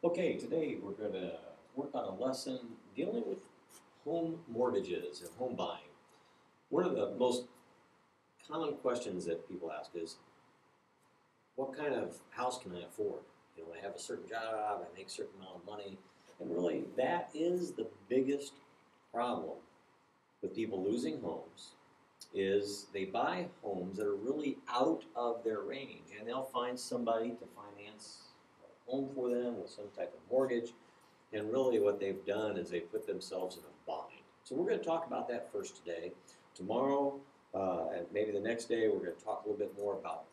Okay, today we're going to work on a lesson dealing with home mortgages and home buying. One of the most common questions that people ask is, what kind of house can I afford? I have a certain job, I make a certain amount of money, and really that is the biggest problem with people losing homes is they buy homes that are really out of their range, and they'll find somebody to finance a home for them with some type of mortgage. And really what they've done is they put themselves in a bind. So we're going to talk about that first today. Tomorrow, and maybe the next day, we're going to talk a little bit more about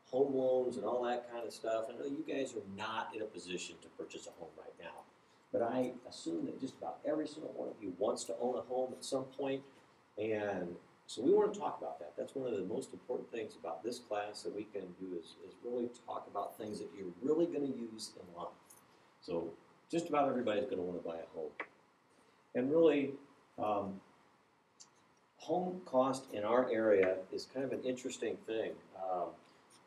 home loans and all that kind of stuff. I know you guys are not in a position to purchase a home right now, but I assume that just about every single one of you wants to own a home at some point, and so we want to talk about that. That's one of the most important things about this class that we can do is really talk about things that you're really going to use in life. So just about everybody's going to want to buy a home. And really, home cost in our area is kind of an interesting thing.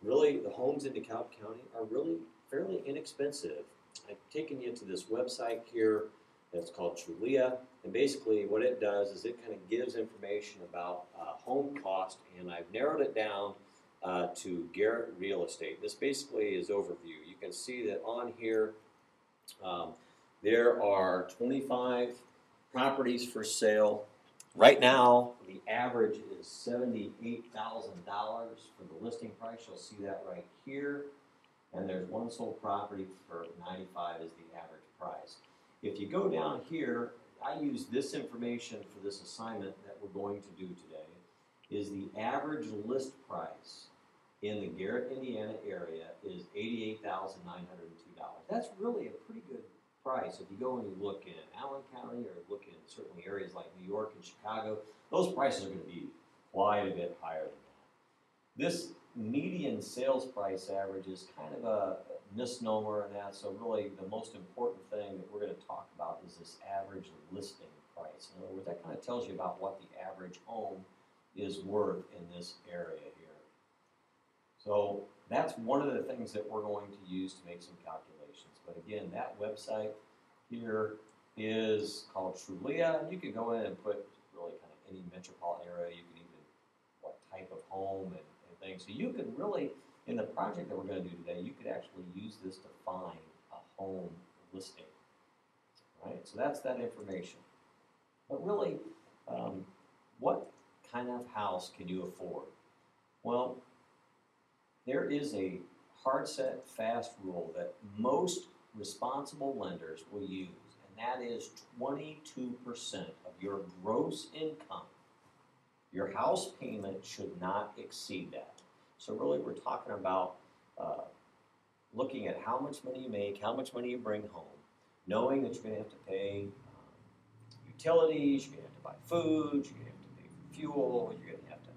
Really, the homes in DeKalb County are really fairly inexpensive. I've taken you to this website here that's called Trulia, and basically what it does is it kind of gives information about home cost, and I've narrowed it down to Garrett Real Estate. This basically is overview. You can see that on here, there are 25 properties for sale. Right now, the average is $78,000 for the listing price. You'll see that right here. And there's one sold property for $95 is the average price. If you go down here, I use this information for this assignment that we're going to do today, is the average list price in the Garrett, Indiana area is $88,902. That's really a pretty good price. If you go and you look in Allen County or look in certainly areas like New York and Chicago, those prices are going to be quite a bit higher than that. This median sales price average is kind of a misnomer in that, so really the most important thing that we're going to talk about is this average listing price. In other words, that kind of tells you about what the average home is worth in this area here. So that's one of the things that we're going to use to make some calculations. But again, that website here is called Trulia, and you can go in and put really kind of any metropolitan area. You can even what type of home and things. So you can really, in the project that we're going to do today, you could actually use this to find a home listing. Right? So that's that information. But really, what kind of house can you afford? Well, there is a hard set, fast rule that most responsible lenders will use, and that is 22% of your gross income. Your house payment should not exceed that. So really we're talking about looking at how much money you make, how much money you bring home, knowing that you're going to have to pay utilities, you're going to have to buy food, you're going to have to pay for fuel, you're going to have to,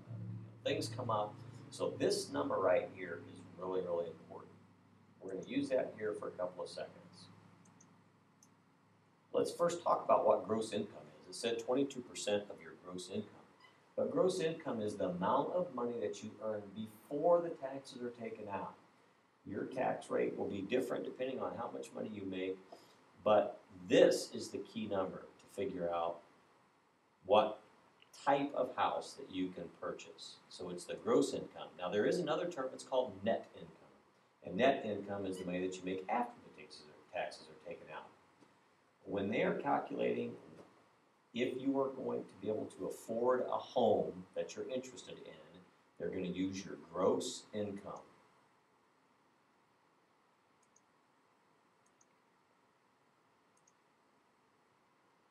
things come up. So this number right here is really, really important. We're going to use that here for a couple of seconds. Let's first talk about what gross income is. It said 22% of your gross income. But gross income is the amount of money that you earn before the taxes are taken out. Your tax rate will be different depending on how much money you make, but this is the key number to figure out what type of house that you can purchase. So it's the gross income. Now there is another term, it's called net income. And net income is the money that you make after the taxes are taken out. When they are calculating if you are going to be able to afford a home that you're interested in, they're going to use your gross income.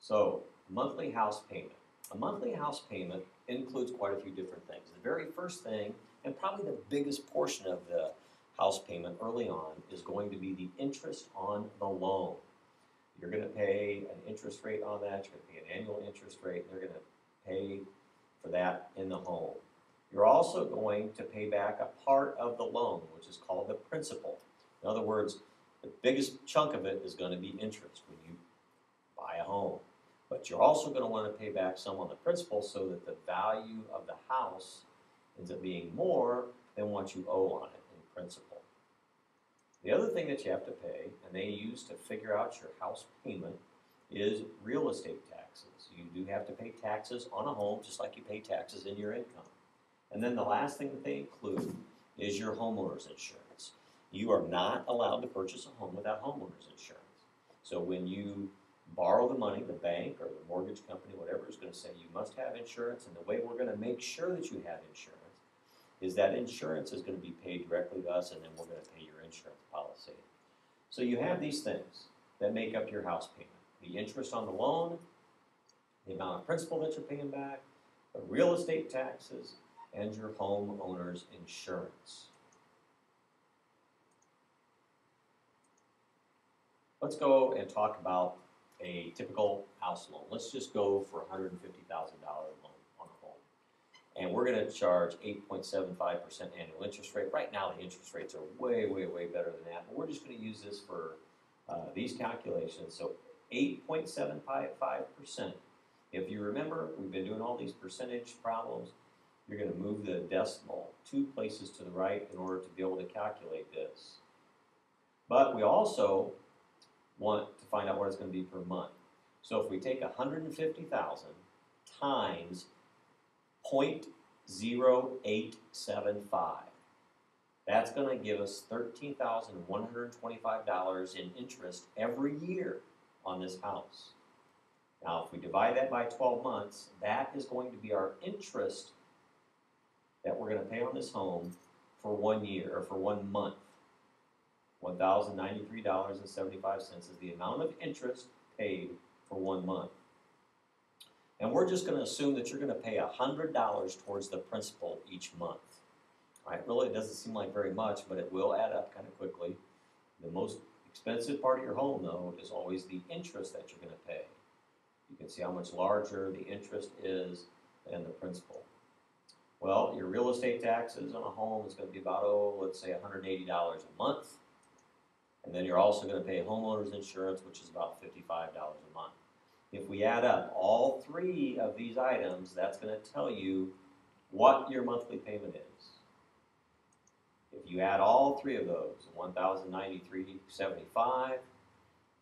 So, monthly house payment. A monthly house payment includes quite a few different things. The very first thing, and probably the biggest portion of the house payment early on, is going to be the interest on the loan. You're going to pay an interest rate on that. You're going to pay an annual interest rate. They're going to pay for that in the home. You're also going to pay back a part of the loan, which is called the principal. In other words, the biggest chunk of it is going to be interest when you buy a home. But you're also going to want to pay back some on the principal so that the value of the house ends up being more than what you owe on it in principal. The other thing that you have to pay, and they use to figure out your house payment, is real estate taxes. You do have to pay taxes on a home just like you pay taxes in your income. And then the last thing that they include is your homeowner's insurance. You are not allowed to purchase a home without homeowner's insurance. So when you borrow the money, the bank or the mortgage company, whatever, is going to say you must have insurance, and the way we're going to make sure that you have insurance is that insurance is going to be paid directly to us, and then we're going to pay your insurance policy. So you have these things that make up your house payment. The interest on the loan, the amount of principal that you're paying back, the real estate taxes, and your homeowner's insurance. Let's go and talk about a typical house loan. Let's just go for a $150,000 loan on a home. And we're going to charge 8.75% annual interest rate. Right now, the interest rates are way, way, way better than that. But we're just going to use this for these calculations. So 8.75%. If you remember, we've been doing all these percentage problems. You're going to move the decimal 2 places to the right in order to be able to calculate this. But we also want to find out what it's going to be per month. So if we take 150,000 times 0.0875, that's going to give us $13,125 in interest every year on this house. Now, if we divide that by 12 months, that is going to be our interest that we're going to pay on this home for 1 year, or for 1 month. $1,093.75 is the amount of interest paid for 1 month. And we're just going to assume that you're going to pay $100 towards the principal each month. All right, really, it doesn't seem like very much, but it will add up kind of quickly. The most expensive part of your home, though, is always the interest that you're going to pay. You can see how much larger the interest is than the principal. Well, your real estate taxes on a home is going to be about, let's say $180 a month. And then you're also going to pay homeowner's insurance, which is about $55 a month. If we add up all 3 of these items, that's going to tell you what your monthly payment is. If you add all 3 of those, $1,093.75,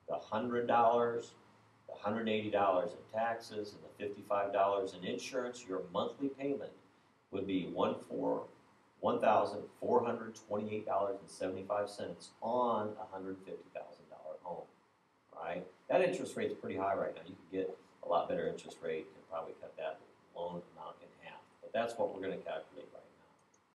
the $100, the $180 in taxes, and the $55 in insurance, your monthly payment would be $1,428.75 on a $150,000 home. Right? That interest rate's pretty high right now. You could get a lot better interest rate and probably cut that loan amount in half. But that's what we're going to calculate right now.